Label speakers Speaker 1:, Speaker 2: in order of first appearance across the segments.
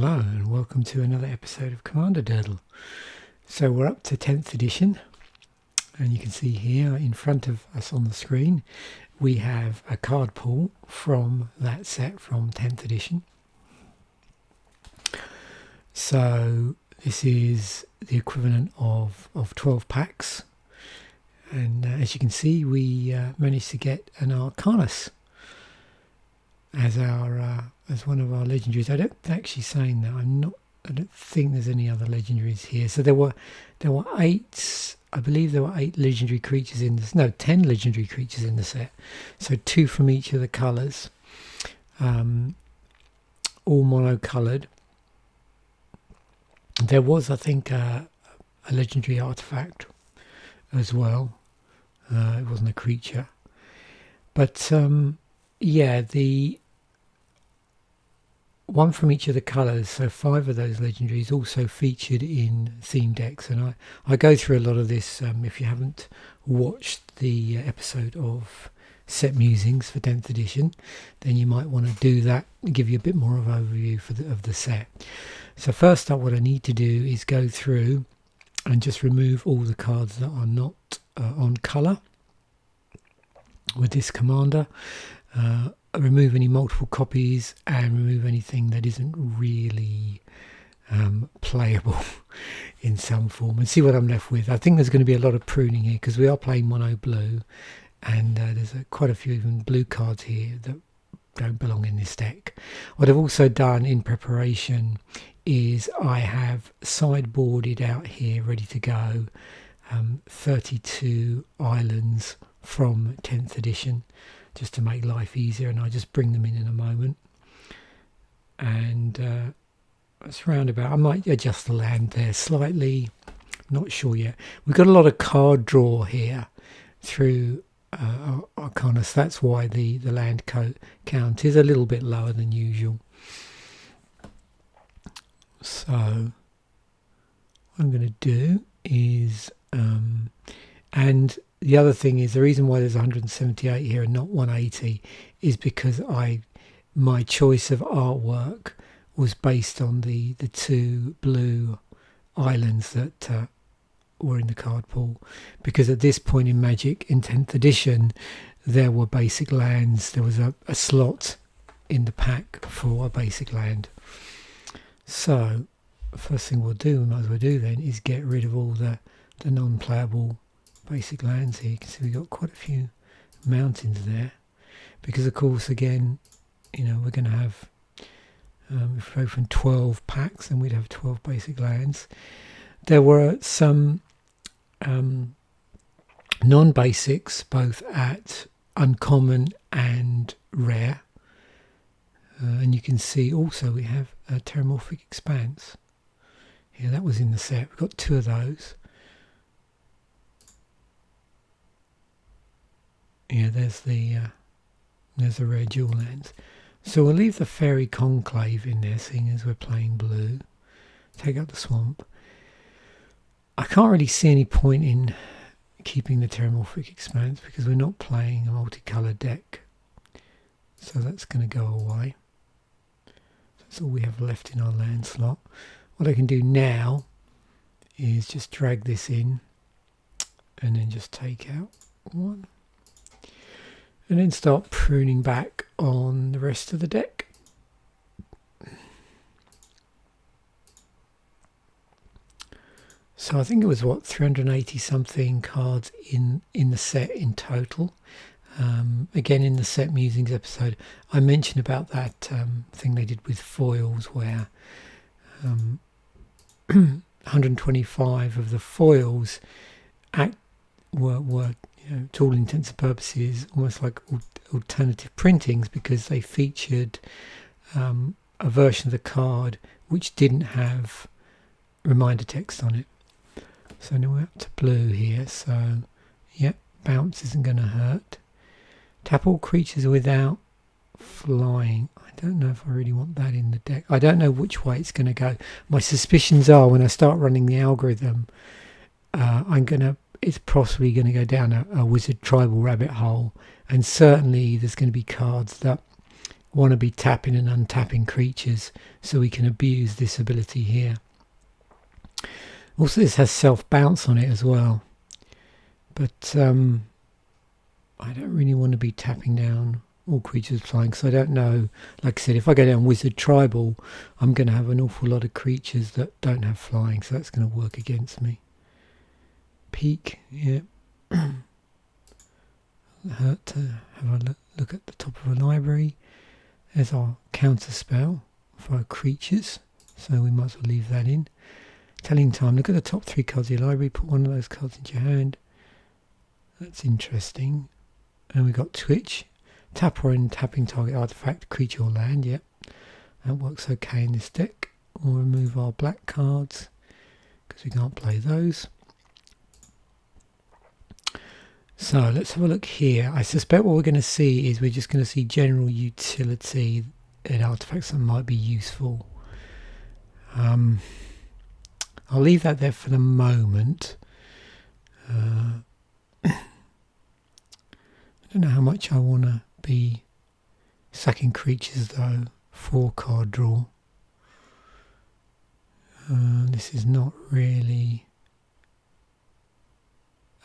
Speaker 1: Hello and welcome to another episode of Commander Durdle. So we're up to 10th edition, and you can see here in front of us on the screen we have a card pool from that set from 10th edition. So this is the equivalent of 12 packs, and as you can see we managed to get an Arcanis as one of our legendaries. I don't actually saying that I don't think there's any other legendaries here. So there were 8, I believe there were 8 legendary creatures in this. No, 10 legendary creatures in the set. So 2 from each of the colours, all mono-coloured. There was, I think, a legendary artifact as well. It wasn't a creature, but yeah, the one from each of the colours, so 5 of those legendaries also featured in theme decks, and I go through a lot of this. If you haven't watched the episode of Set Musings for 10th edition, then you might want to do that and give you a bit more of an overview of the set. So first up, what I need to do is go through and just remove all the cards that are not on colour with this commander. Remove any multiple copies and remove anything that isn't really playable in some form, and see what I'm left with. I think there's going to be a lot of pruning here because we are playing mono blue, and there's quite a few even blue cards here that don't belong in this deck. What I've also done in preparation is I have sideboarded out here ready to go 32 islands from 10th edition, just to make life easier, and I'll just bring them in a moment. And that's roundabout. I might adjust the land there slightly, not sure yet. We've got a lot of card draw here through Arcanis. That's why the land count is a little bit lower than usual. So what I'm going to do is and the other thing is, the reason why there's 178 here and not 180 is because my choice of artwork was based on the 2 blue islands that were in the card pool, because at this point in Magic in 10th edition there were basic lands. There was a slot in the pack for a basic land. So the first thing we might as well do then is get rid of all the non-playable basic lands here. You can see we've got quite a few mountains there, because of course again, you know, we're going to have if we open 12 packs then we'd have 12 basic lands. There were some non-basics both at uncommon and rare, and you can see also we have a Terramorphic Expanse. Yeah, that was in the set. We've got 2 of those. Yeah, there's the rare dual lands. So we'll leave the Faerie Conclave in there, seeing as we're playing blue. Take out the swamp. I can't really see any point in keeping the Terramorphic Expanse because we're not playing a multicoloured deck. So that's going to go away. That's all we have left in our land slot. What I can do now is just drag this in and then just take out 1. And then start pruning back on the rest of the deck. So I think it was 380 something cards in the set in total. Again, in the Set Musings episode I mentioned about that thing they did with foils, where 125 of the foils were you know, to all intents and purposes almost like alternative printings, because they featured a version of the card which didn't have reminder text on it. So now we're up to blue here, so yep, bounce isn't going to hurt. Tap all creatures without flying. I don't know if I really want that in the deck. I don't know which way it's going to go. My suspicions are when I start running the algorithm, it's possibly going to go down a wizard tribal rabbit hole, and certainly there's going to be cards that want to be tapping and untapping creatures so we can abuse this ability here. Also, this has self-bounce on it as well, but I don't really want to be tapping down all creatures flying, because I don't know, like I said, if I go down Wizard Tribal, I'm going to have an awful lot of creatures that don't have flying, so that's going to work against me. Peak, yeah. Hurt to have a look at the top of a library. There's our Counterspell for our creatures, so we might as well leave that in. Telling time, look at the top 3 cards of your library, put one of those cards into your hand. That's interesting. And we got Twitch. Tap or tapping target artifact, creature or land, yep. That works okay in this deck. We'll remove our black cards because we can't play those. So let's have a look here. I suspect what we're going to see is we're just going to see general utility and artifacts that might be useful. I'll leave that there for the moment. I don't know how much I want to be sacking creatures though. 4 card draw. This is not really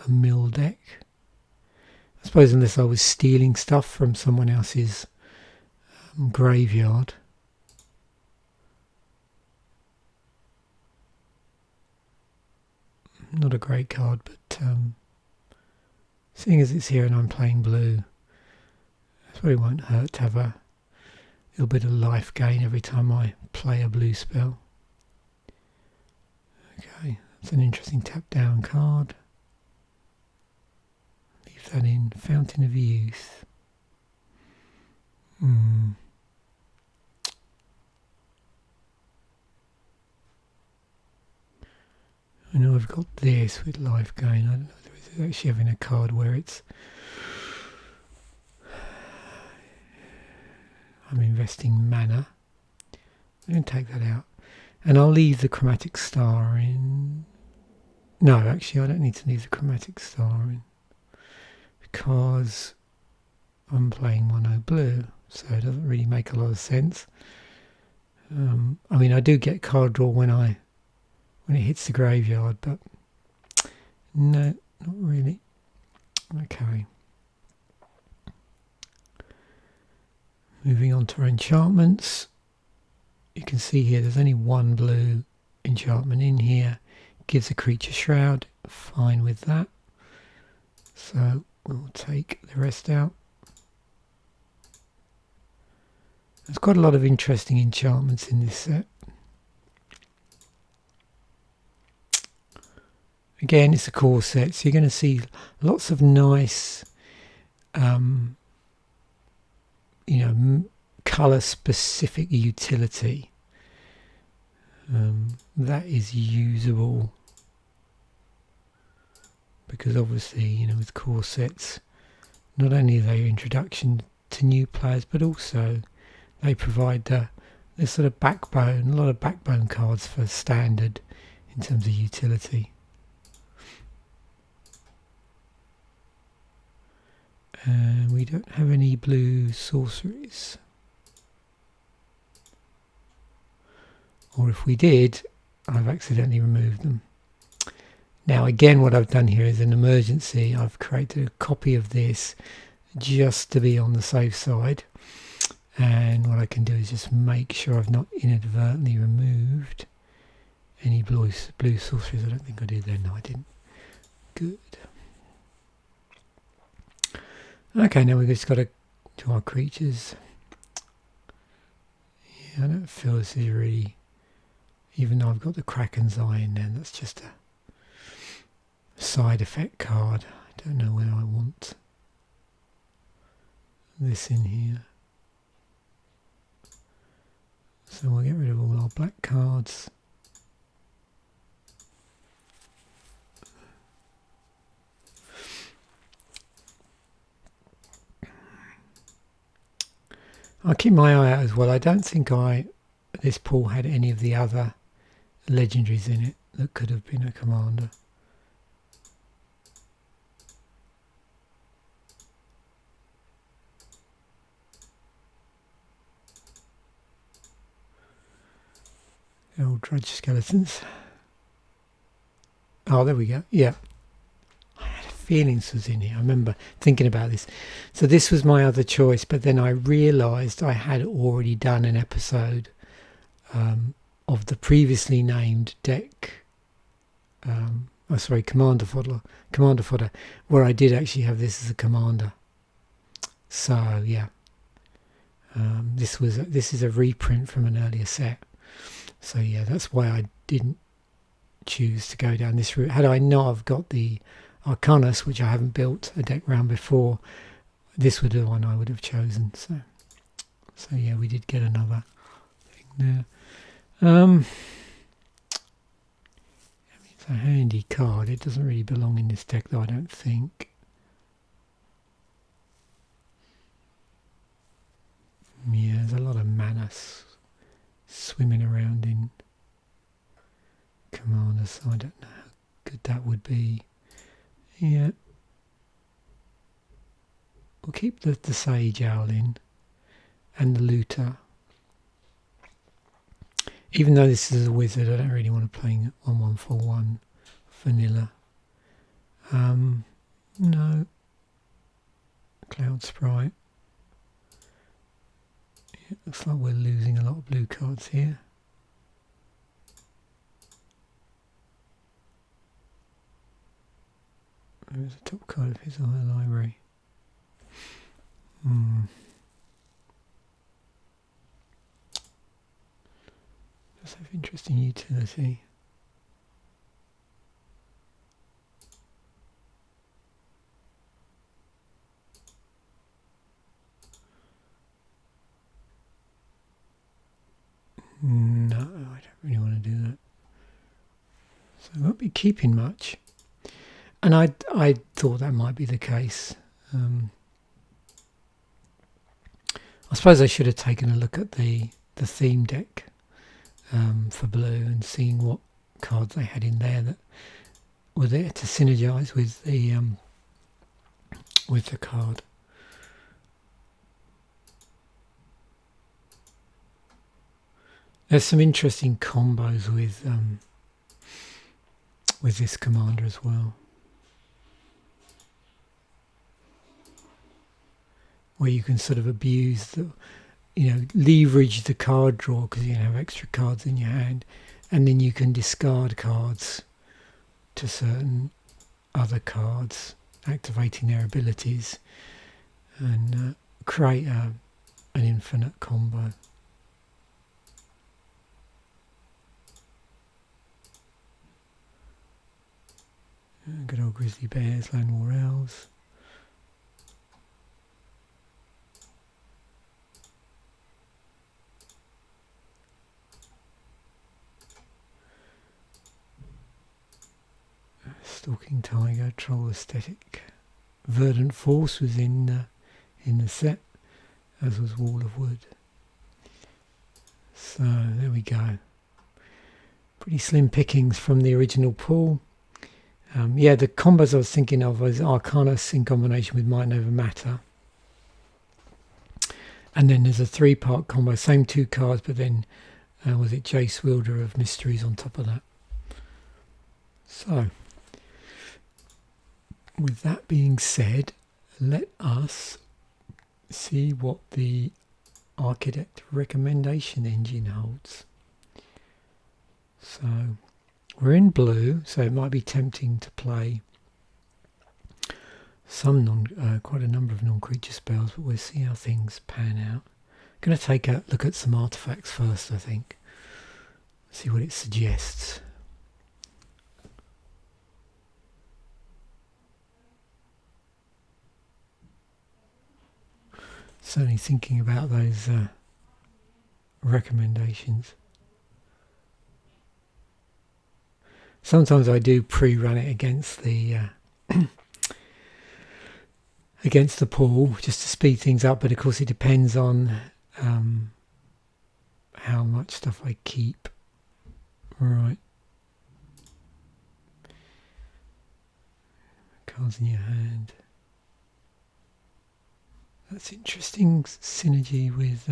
Speaker 1: a mill deck. I suppose unless I was stealing stuff from someone else's graveyard. Not a great card, but seeing as it's here and I'm playing blue, it probably won't hurt to have a little bit of life gain every time I play a blue spell. Okay, that's an interesting tap down card. Leave that in. Fountain of Youth. I know I've got this with life gain. I don't know if there's actually having a card where it's I'm investing mana. I'm going to take that out. And I'll leave the Chromatic Star in. No, actually I don't need to leave the Chromatic Star in, because I'm playing mono blue, so it doesn't really make a lot of sense. I mean, I do get card draw when it hits the graveyard, but no, not really. Okay. Moving on to our enchantments. You can see here there's only one blue enchantment in here. Gives a creature shroud. Fine with that. So we'll take the rest out. There's quite a lot of interesting enchantments in this set. Again, it's a core set, so you're going to see lots of nice, colour-specific utility that is usable, because obviously, with core sets, not only are they introduction to new players, but also they provide this sort of backbone, a lot of backbone cards for standard in terms of utility. And we don't have any blue sorceries. Or if we did, I've accidentally removed them. Now again, what I've done here is an emergency. I've created a copy of this just to be on the safe side. And what I can do is just make sure I've not inadvertently removed any blue sorceries. I don't think I did there. No, I didn't. Good. Okay, now we've just got to do our creatures. Yeah, I don't feel this is really, even though I've got the Kraken's Eye in there, that's just a side effect card. I don't know whether I want this in here. So we'll get rid of all our black cards. I'll keep my eye out as well. I don't think this pool had any of the other legendaries in it that could have been a commander. The old Drudge Skeletons. Oh, there we go. Yeah. I had a feeling this was in here. I remember thinking about this. So this was my other choice, but then I realised I had already done an episode of the previously named deck. Commander Fodder, where I did actually have this as a commander. So yeah, this is a reprint from an earlier set. So yeah, that's why I didn't choose to go down this route. Had I not have got the Arcanis, which I haven't built a deck round before, this would be the one I would have chosen. So yeah, we did get another thing there. It's a handy card. It doesn't really belong in this deck though, I don't think. Yeah, there's a lot of mana swimming around in Commander, so I don't know how good that would be. Yeah. We'll keep the Sage Owl in and the Looter. Even though this is a wizard, I don't really want to play 1/1 vanilla. No. Cloud Sprite. Yeah, looks like we're losing a lot of blue cards here. There's a top card of his on the library. Does have interesting utility. No, I don't really want to do that. So I won't be keeping much. And I thought that might be the case. I suppose I should have taken a look at the theme deck for blue and seeing what cards they had in there that were there to synergize with the card. There's some interesting combos with this commander as well, where you can sort of abuse the, leverage the card draw because you have extra cards in your hand, and then you can discard cards to certain other cards, activating their abilities, and create an infinite combo. Good old Grizzly Bears, Land War Elves. Stalking Tiger, Troll Aesthetic. Verdant Force was in the set, as was Wall of Wood. So there we go. Pretty slim pickings from the original pool. Yeah, the combos I was thinking of was Arcanis in combination with Might Never Matter. And then there's a 3-part combo, same 2 cards, but then was it Jace, Wielder of Mysteries on top of that. So, with that being said, let us see what the Architect recommendation engine holds. So, we're in blue, so it might be tempting to play some quite a number of non-creature spells, but we'll see how things pan out. I'm going to take a look at some artifacts first, I think. See what it suggests. Certainly thinking about those recommendations. Sometimes I do pre-run it against the against the pool just to speed things up, but of course it depends on how much stuff I keep. Right. Cards in your hand. That's interesting synergy with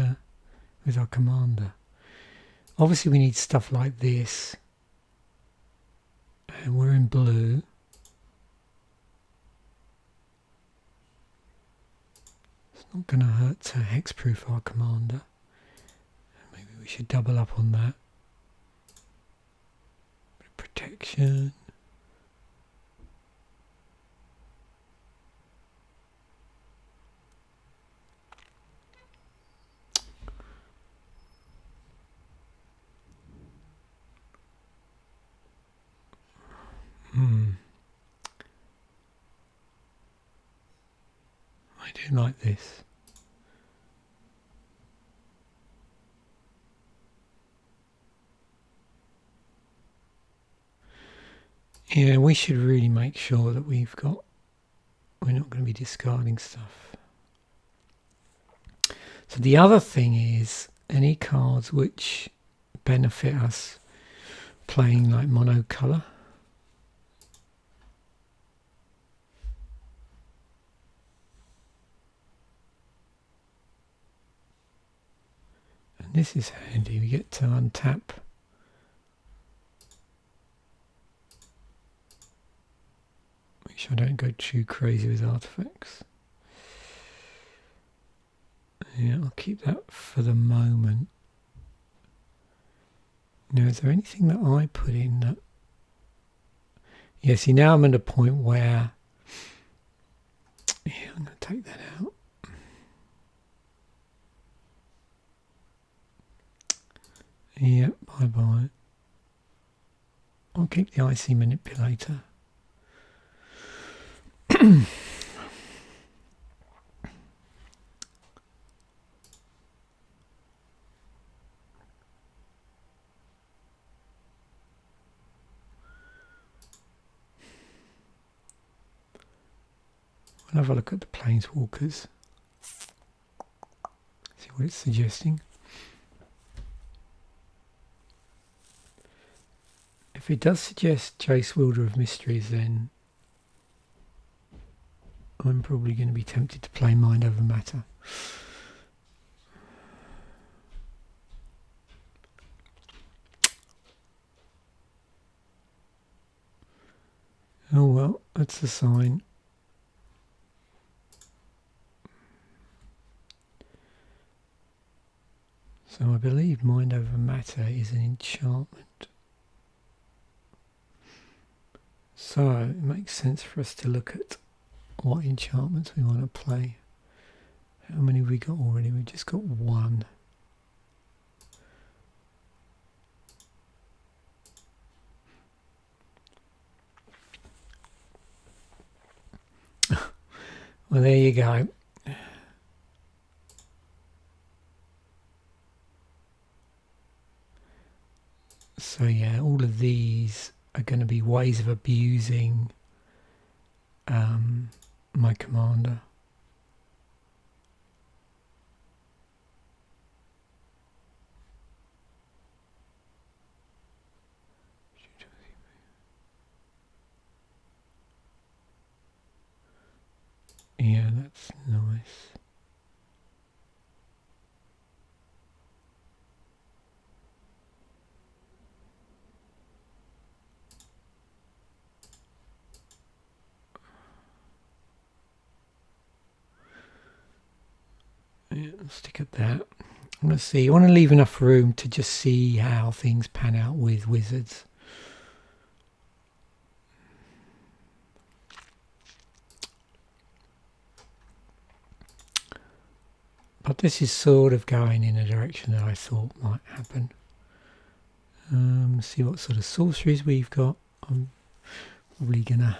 Speaker 1: our commander. Obviously we need stuff like this. And we're in blue. It's not going to hurt to hexproof our commander. Maybe we should double up on that. Bit of protection. I do like this. Yeah, we should really make sure that we're not going to be discarding stuff. So the other thing is any cards which benefit us playing like monocolour. And this is handy, we get to untap make sure I don't go too crazy with artifacts. Yeah, I'll keep that for the moment. Now, is there anything that I put in that... Yeah, see, now I'm at a point where... Yeah, I'm going to take that out. Yep, bye-bye. I'll keep the Icy Manipulator. We'll have a look at the Planeswalkers. See what it's suggesting. If it does suggest Jace, Wielder of Mysteries, then I'm probably going to be tempted to play Mind Over Matter. Oh well, that's a sign. So I believe Mind Over Matter is an enchantment. So it makes sense for us to look at what enchantments we want to play. How many have we got already? We've just got one. Well, there you go. So yeah, all of these are going to be ways of abusing my commander. Yeah, that's nice. Yeah, let's stick at that. I want to see. I want to leave enough room to just see how things pan out with wizards. But this is sort of going in a direction that I thought might happen. See what sort of sorceries we've got. I'm probably gonna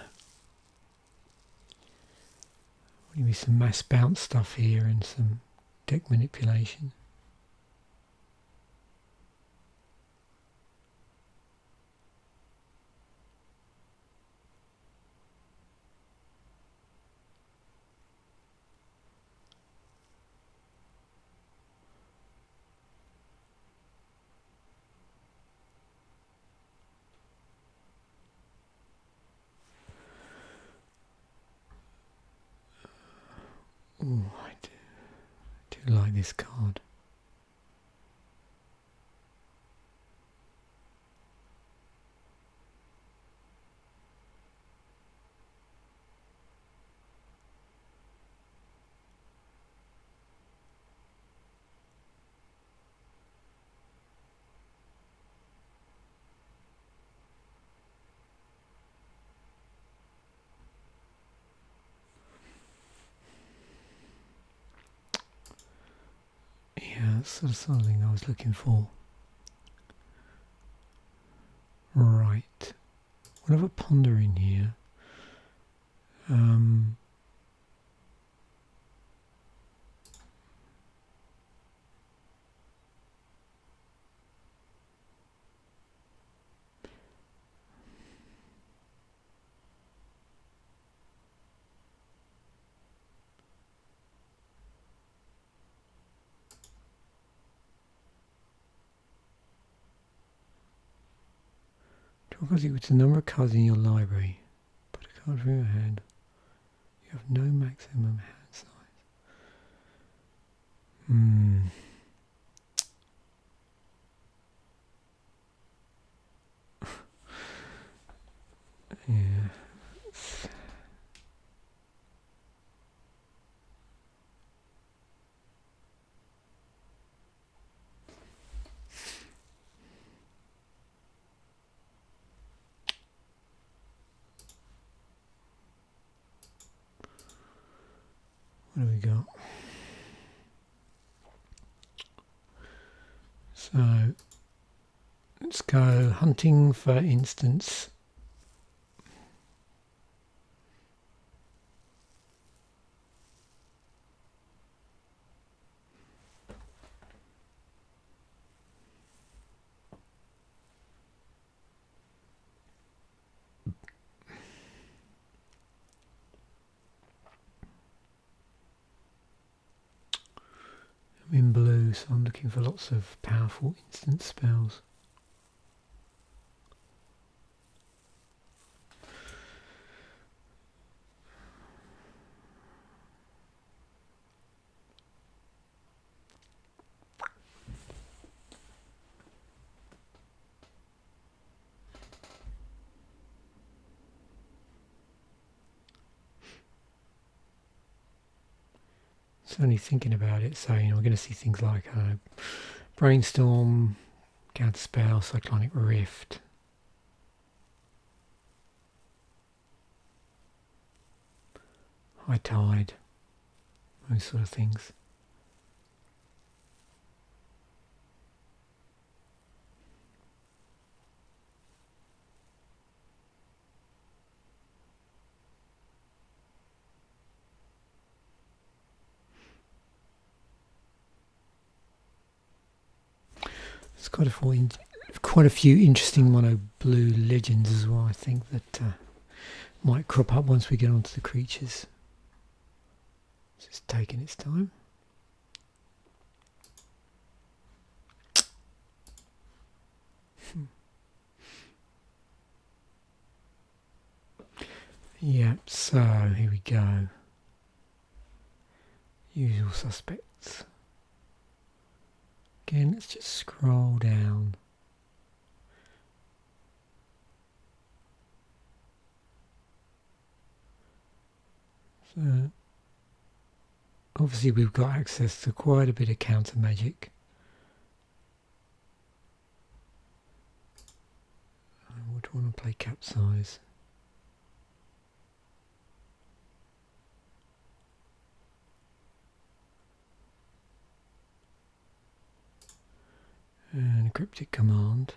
Speaker 1: maybe some mass bounce stuff here and some deck manipulation. Oh, I do like this card. Yeah, that's the sort of thing I was looking for. Right. What have I ponder in here? Because it's the number of cards in your library. Put a card from your hand. You have no maximum hand size. Yeah. What have we got? So let's go hunting, for instance. I'm in blue, so I'm looking for lots of powerful instant spells. Only thinking about it, so we're going to see things like Brainstorm, Counterspell, Cyclonic Rift. High Tide, those sort of things. There's quite a few interesting mono blue legends as well, I think, that might crop up once we get onto the creatures. It's just taking its time. Yeah, so here we go. Usual suspects. Again, let's just scroll down. So, obviously we've got access to quite a bit of counter magic. I would want to play Capsize. And a Cryptic Command.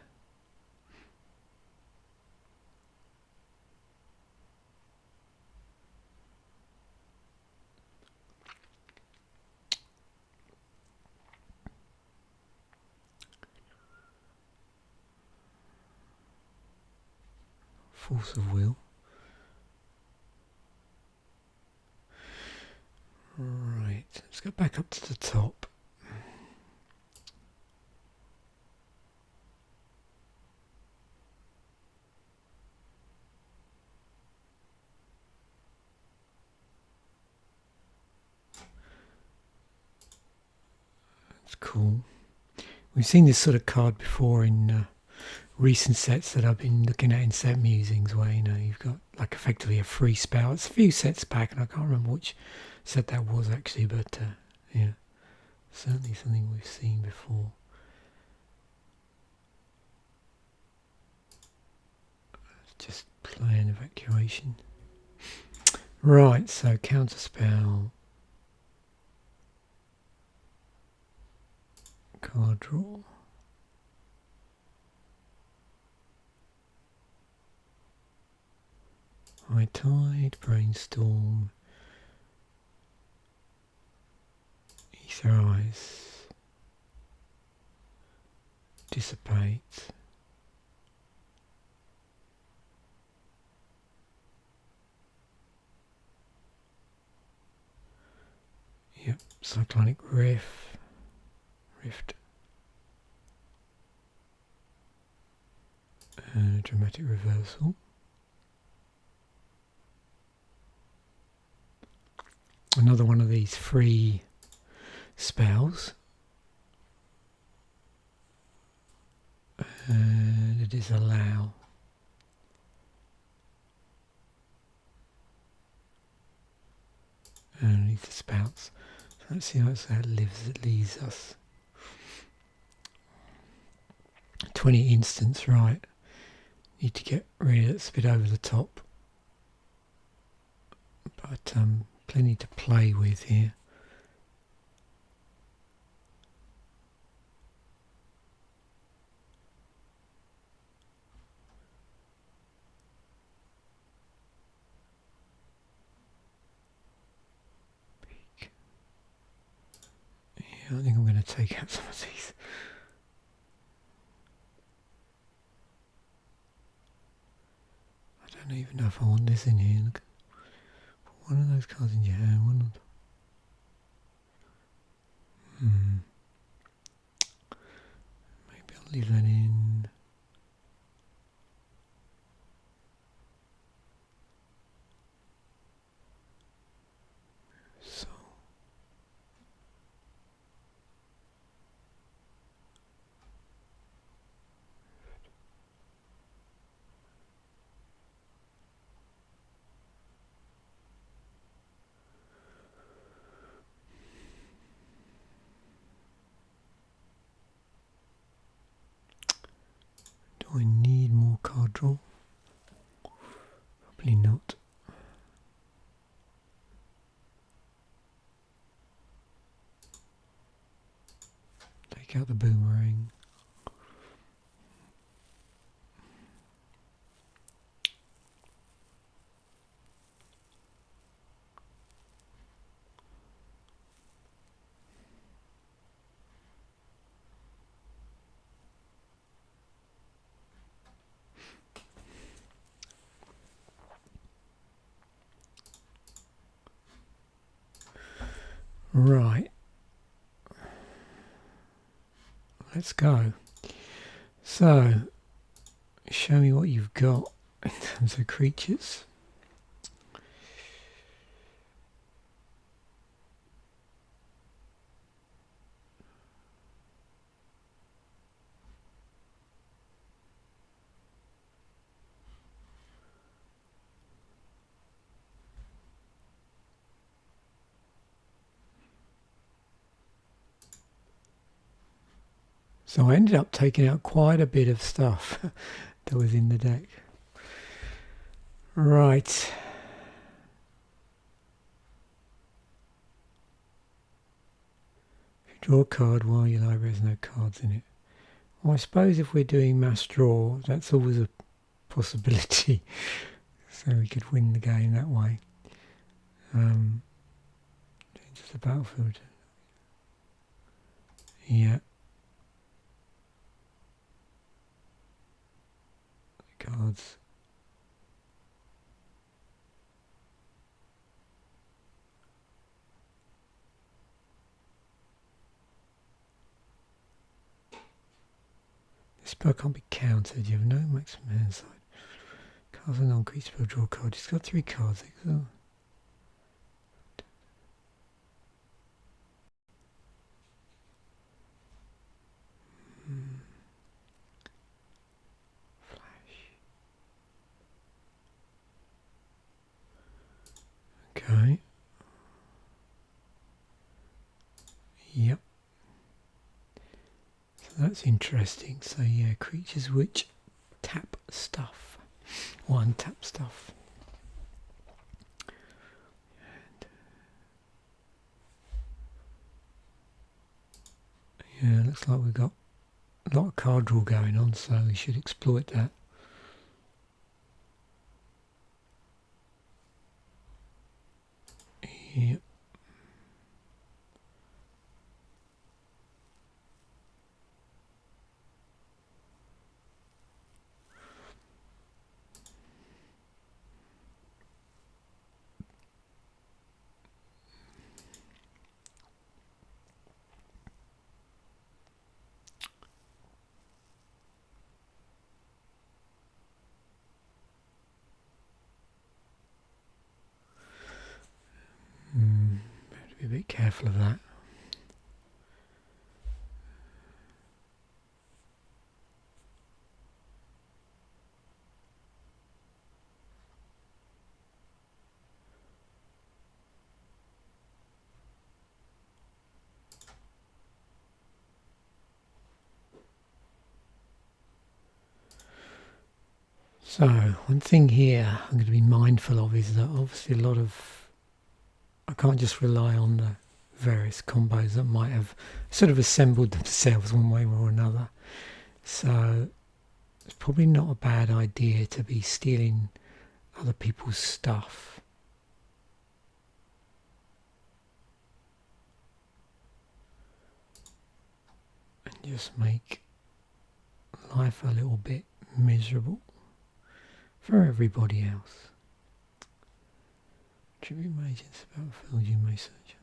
Speaker 1: Force of Will. Right, let's go back up to the top. Cool. We've seen this sort of card before in recent sets that I've been looking at in set musings, where you've got like effectively a free spell. It's a few sets back, and I can't remember which set that was actually, but yeah, certainly something we've seen before. Just play an evacuation. Right, so Counterspell. card draw. High Tide, Brainstorm, Aetherize, Dissipate, yep, Cyclonic Rift, and a Dramatic Reversal. Another one of these free spells, and a Disallow. And Aetherspouts. So let's see how that lives. It leaves us 20 instants, right? Need to get rid of that's a bit over the top, but plenty to play with here. Yeah, I think I'm going to take out some of these. I don't even know if I want this in here. Look, put one of those cards in your hand, one of them. Maybe I'll leave that in. So. Do I need more card draw? Probably not. Take out the boomerang. Right, let's go. So, show me what you've got in terms of creatures. So I ended up taking out quite a bit of stuff that was in the deck. Right. If you draw a card while your library has no cards in it. Well, I suppose if we're doing mass draw, that's always a possibility. So we could win the game that way. Changes the battlefield. Yeah. Cards. This spell can't be countered. You have no maximum hand side. Cards are non-creature spell. Draw a card. It's got 3 cards. Oh. Okay. Yep. So that's interesting. So yeah, creatures which tap stuff. Or untap stuff. And Yeah, looks like we've got a lot of card draw going on, so we should exploit that. Yep. Have to be a bit careful of that. So, one thing here I'm going to be mindful of is that obviously I can't just rely on the various combos that might have sort of assembled themselves one way or another. So, it's probably not a bad idea to be stealing other people's stuff. And just make life a little bit miserable for everybody else. Tribute Mage's battlefield, you may search.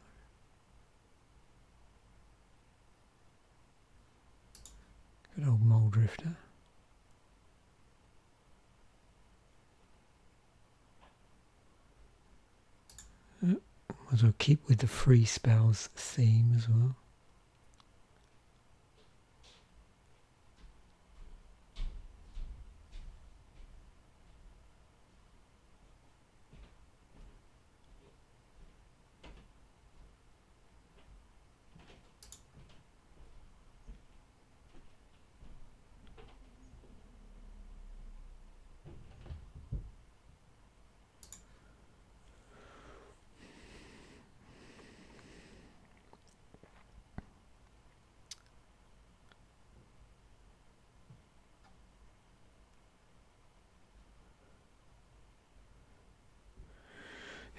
Speaker 1: Good old Mole Drifter. Might as well keep with the free spells theme as well.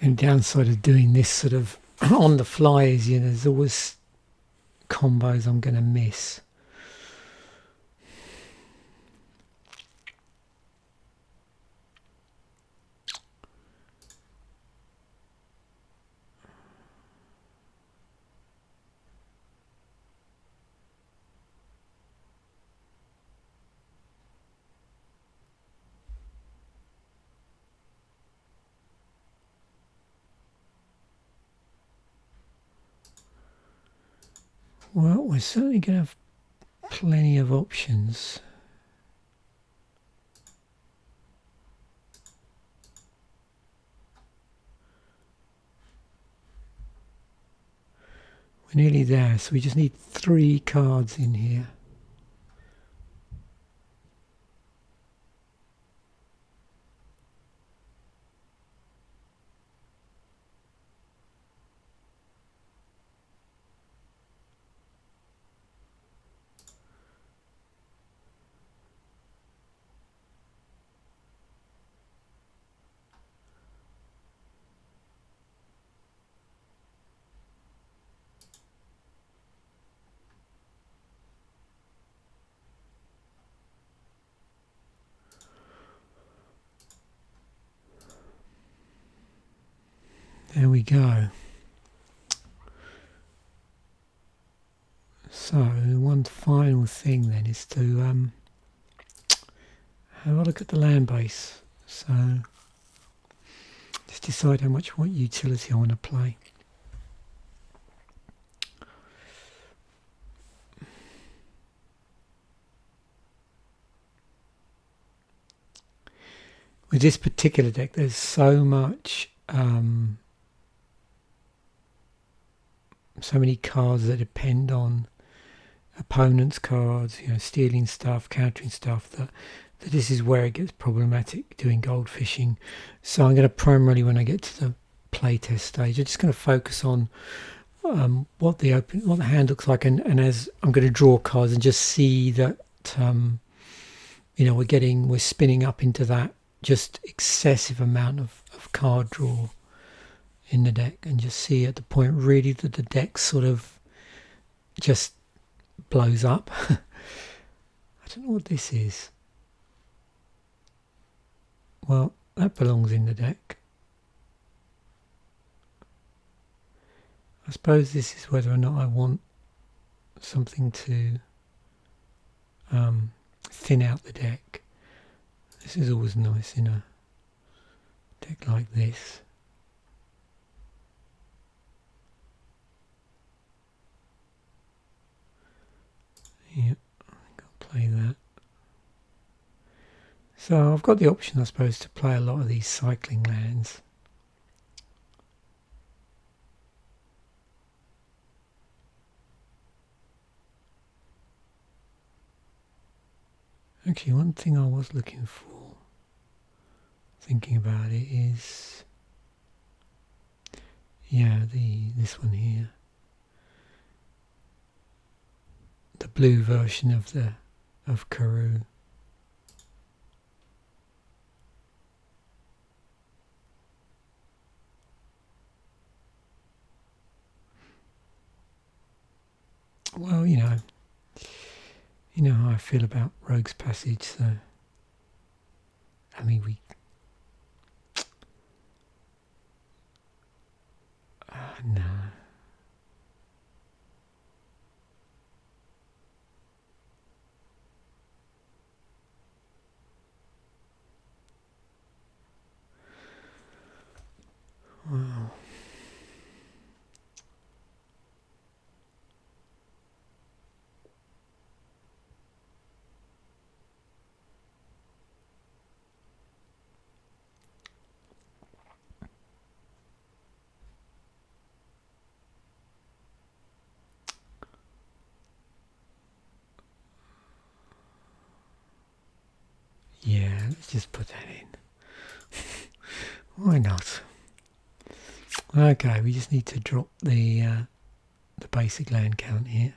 Speaker 1: And downside of doing this sort of on the fly is, you know, there's always combos I'm going to miss. Well, we're certainly going to have plenty of options. We're nearly there, so we just need 3 cards in here. There we go. So one final thing then is to have a look at the land base. So just decide how much utility I want to play. With this particular deck, there's so much so many cards that depend on opponents' cards, you know, stealing stuff, countering stuff, that this is where it gets problematic doing gold fishing. So I'm going to primarily, when I get to the playtest stage, I'm just going to focus on what the hand looks like, and as I'm going to draw cards and just see that we're spinning up into that just excessive amount of card draw in the deck, and just see at the point really that the deck sort of just blows up. I don't know what this is. Well, that belongs in the deck. I suppose this is whether or not I want something to thin out the deck. This is always nice in a deck like this. Yep, I think I'll play that. So I've got the option, I suppose, to play a lot of these cycling lands. Actually, one thing I was looking for, thinking about it, is this one here, the blue version of Karoo. Well, you know how I feel about Rogue's Passage, so I mean no. Wow. Yeah, let's just put that in. Why not? Okay, we just need to drop the basic land count here.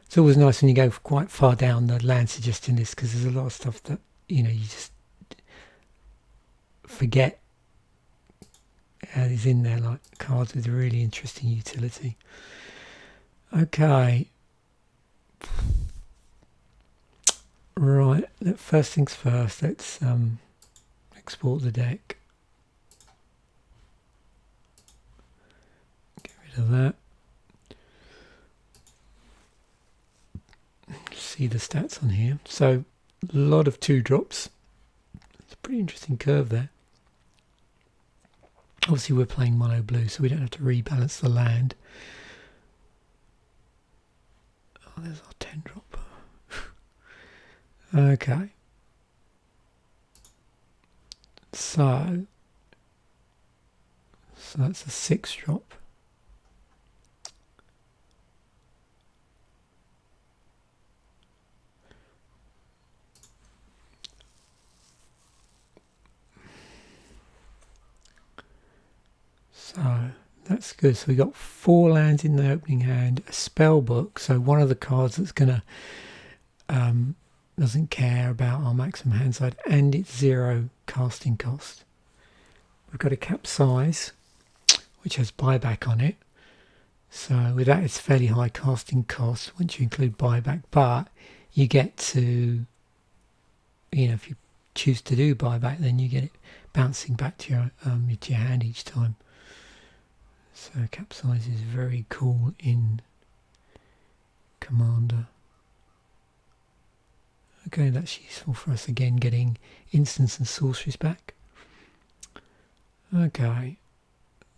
Speaker 1: It's always nice when you go quite far down the land suggestion list, because there's a lot of stuff that you just forget is in there, like cards with really interesting utility. Okay. Right, first things first, let's export the deck. Get rid of that. See the stats on here. So, a lot of 2-drops. It's a pretty interesting curve there. Obviously we're playing mono blue, so we don't have to rebalance the land. Oh, there's our 10-drop. Okay, so that's a 6-drop. So that's good. So we got 4 lands in the opening hand, a spell book. So one of the cards that's gonna doesn't care about our maximum hand side, and it's 0 casting cost. We've got a Capsize, which has buyback on it. So with that, it's fairly high casting cost once you include buyback, but you get to, if you choose to do buyback, then you get it bouncing back to your hand each time. So Capsize is very cool in Commander. Okay, that's useful for us again, getting instants and sorceries back. Okay,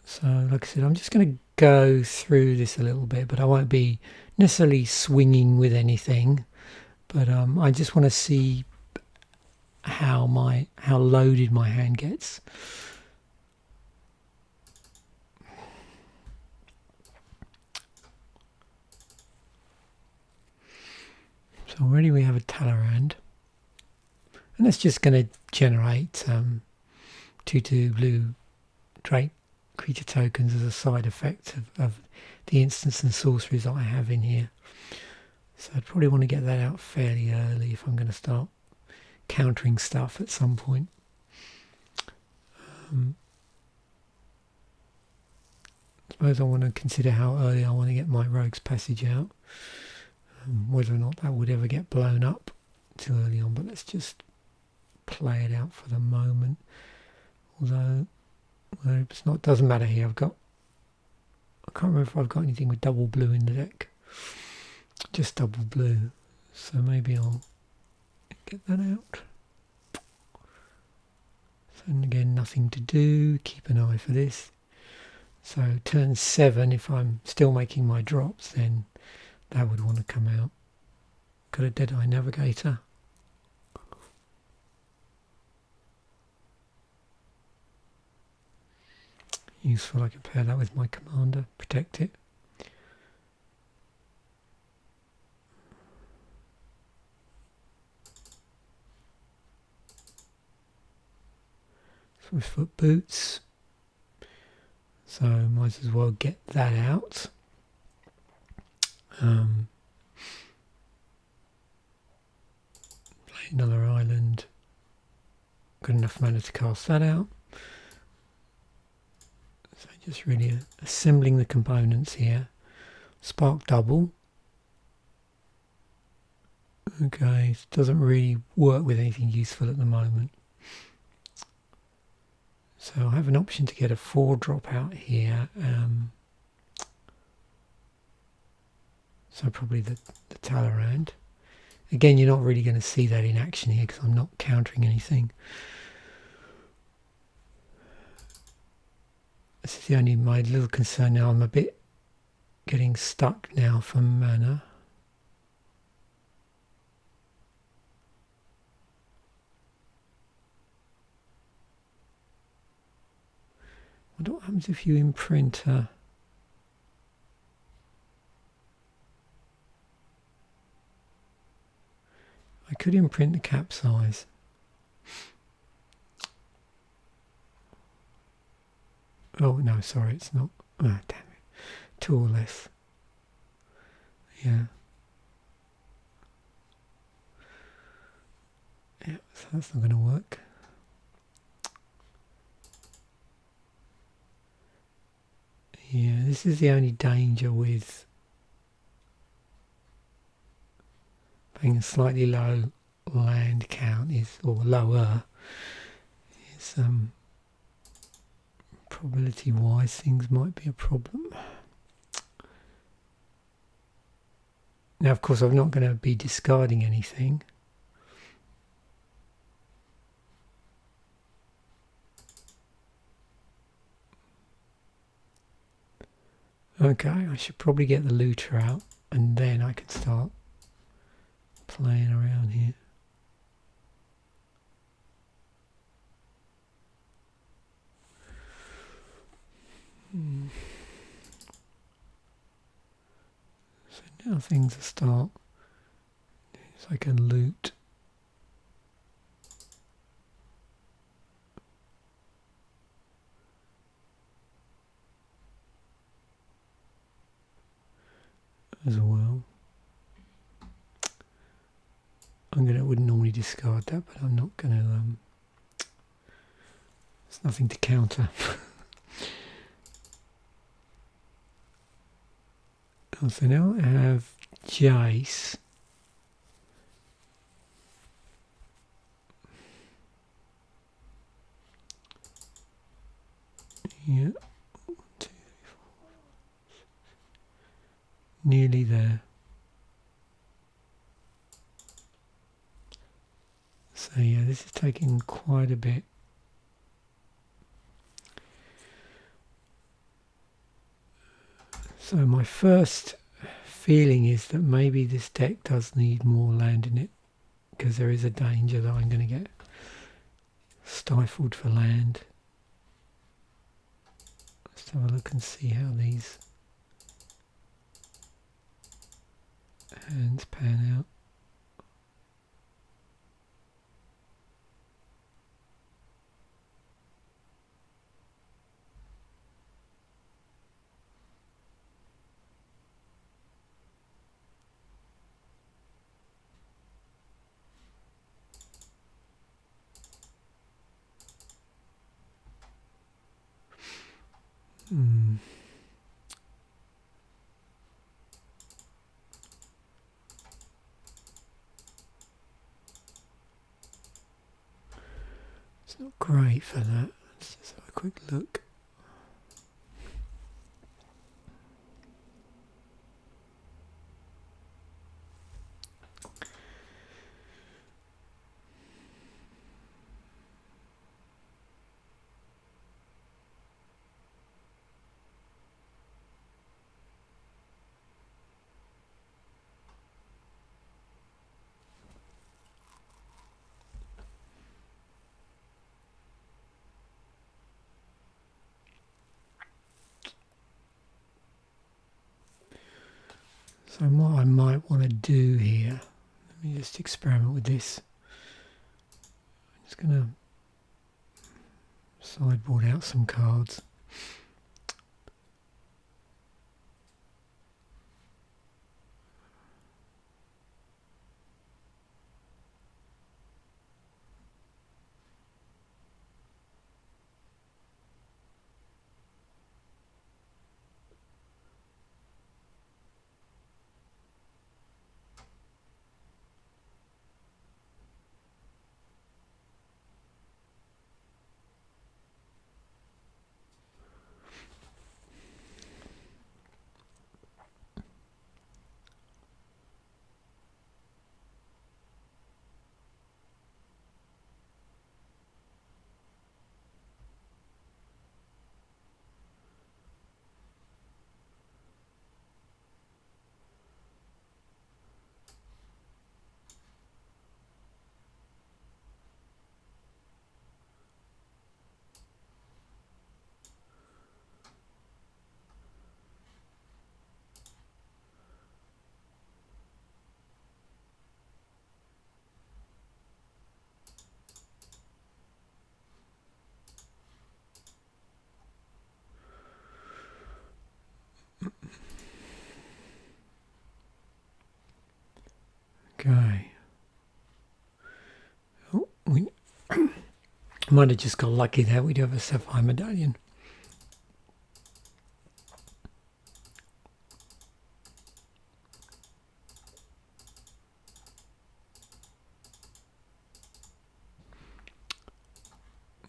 Speaker 1: so like I said, I'm just going to go through this a little bit, but I won't be necessarily swinging with anything. But I just want to see how loaded my hand gets. So already we have a Tallarand, and that's just going to generate 2/2 blue trait creature tokens as a side effect of the instants and sorceries that I have in here. So I'd probably want to get that out fairly early if I'm going to start countering stuff at some point. I suppose I want to consider how early I want to get my Rogue's Passage out. Whether or not that would ever get blown up too early on, but let's just play it out for the moment. Although, well, it's not, doesn't matter here. I can't remember if I've got anything with double blue in the deck. Just double blue. So maybe I'll get that out. So, and again, nothing to do. Keep an eye for this. So turn 7, if I'm still making my drops, then that would want to come out. Got a Deadeye Navigator. Useful, I can pair that with my commander, protect it. Swiftfoot Boots. So might as well get that out. Play another island. Got enough mana to cast that out. So just really assembling the components here. Spark double. Okay, it doesn't really work with anything useful at the moment. So I have an option to get a 4-drop out here. So probably the Talleyrand. Again, you're not really going to see that in action here because I'm not countering anything. This is the only my little concern now. I'm a bit getting stuck now for mana. I wonder what happens if you imprint I could imprint the Capsize. Oh no, sorry, it's not. Ah, damn it. 2 or less. Yeah. Yeah, so that's not going to work. Yeah, this is the only danger with being a slightly low land count is, or lower, is probability wise things might be a problem. Now of course I'm not going to be discarding anything. Okay, I should probably get the looter out and then I can start playing around here. So now things are start. So I can loot. As well. I wouldn't normally discard that, but I'm not going to. There's nothing to counter. So now I have Jace. Yeah. 1, 2, 3, 4, 5, 6. Nearly there. So yeah, this is taking quite a bit. So my first feeling is that maybe this deck does need more land in it, because there is a danger that I'm going to get stifled for land. Let's have a look and see how these hands pan out. It's not great for that. Let's just have a quick look. So what I might want to do here, let me just experiment with this. I'm just going to sideboard out some cards. Okay. Oh, we might have just got lucky there. We do have a Sapphire Medallion.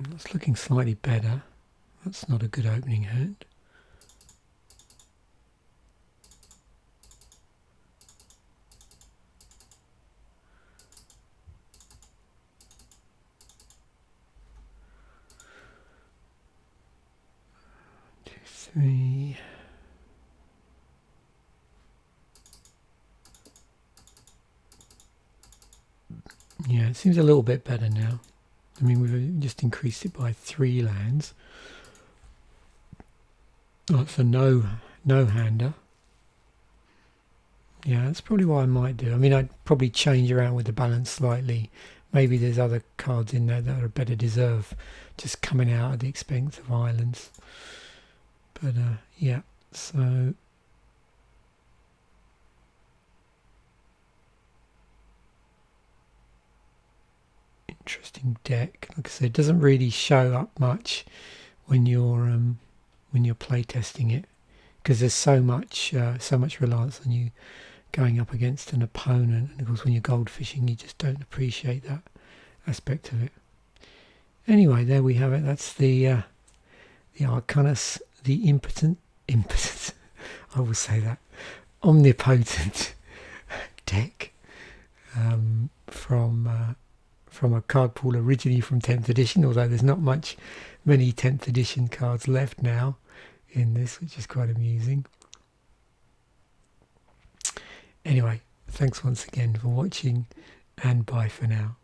Speaker 1: That's looking slightly better. That's not a good opening hand. Three. Yeah, it seems a little bit better now. I mean, we've just increased it by 3 lands. Oh, it's a no-hander. Yeah, that's probably what I might do. I mean, I'd probably change around with the balance slightly. Maybe there's other cards in there that are better deserve just coming out at the expense of islands. But yeah, so interesting deck. Like I said, it doesn't really show up much when you're play testing it, because there's so much reliance on you going up against an opponent, and of course when you're goldfishing you just don't appreciate that aspect of it. Anyway, there we have it. That's the Arcanis the impotent I will say that omnipotent deck from a card pool originally from 10th edition, although there's not many 10th edition cards left now in this, which is quite amusing. Anyway, thanks once again for watching, and bye for now.